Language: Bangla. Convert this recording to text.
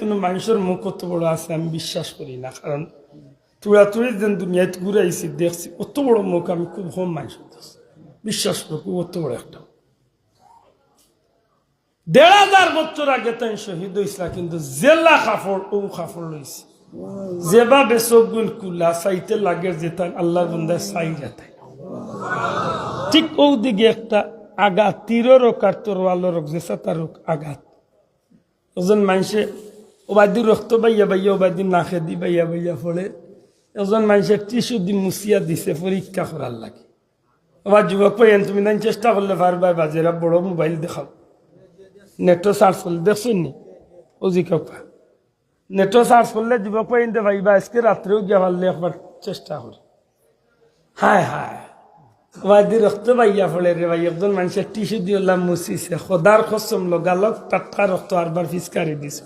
কোনো মানুষের মুখ কত বড় আছে আমি বিশ্বাস করি না, কারণ তুড়াতুড়ি যেন দুনিয়ায় ঘুরাইছি দেখছি অত বড় মুখ আমি খুব কম মানুষ বিশ্বাস করি, খুব অত বড় একটা ১,৫০০ বছর আগে তাই শহীদ হয়েছিল, কিন্তু জেলা কাপড় ও কাপড় লইছে যেভাবে চোখগুল কুলা চাইতে লাগে যেতাম আল্লাহর বন্দায় চাই যেতাই ঠিক ও দিকে একটা আঘাত তীরের রোগ আর তরোয়ালের রোগ যে তার আঘাত ওজন মানুষে ওবাদি রক্ত বাইয়া বাইয়া ওবাদি নাকে দি বাইয়া বাইয়া পড়ে এজন মানুষের টিস্যু দি মুছিয়া দিছে পরীক্ষা করার লাগে। আবার যুবক পাইয়েন তুমি না চেষ্টা করলে পারবা বাজেরা বড় মোবাইল দেখাও নেটও সার্চ করলে দেখছো নি ওজি কাপা নেটও সার্চ করলে যুবক পাইন দে ভাই বা আজকে রাত্রেও গিয়া পারলে একবার চেষ্টা করি। হায় হায় ওবাদি রক্ত বাইয়া পড়ে রে ভাই একজন মানুষের টিস্যু দিয়ে মুছিছে খোদার কসম লগালক টাটকা রক্ত আরবার ফিসকারি দিছে।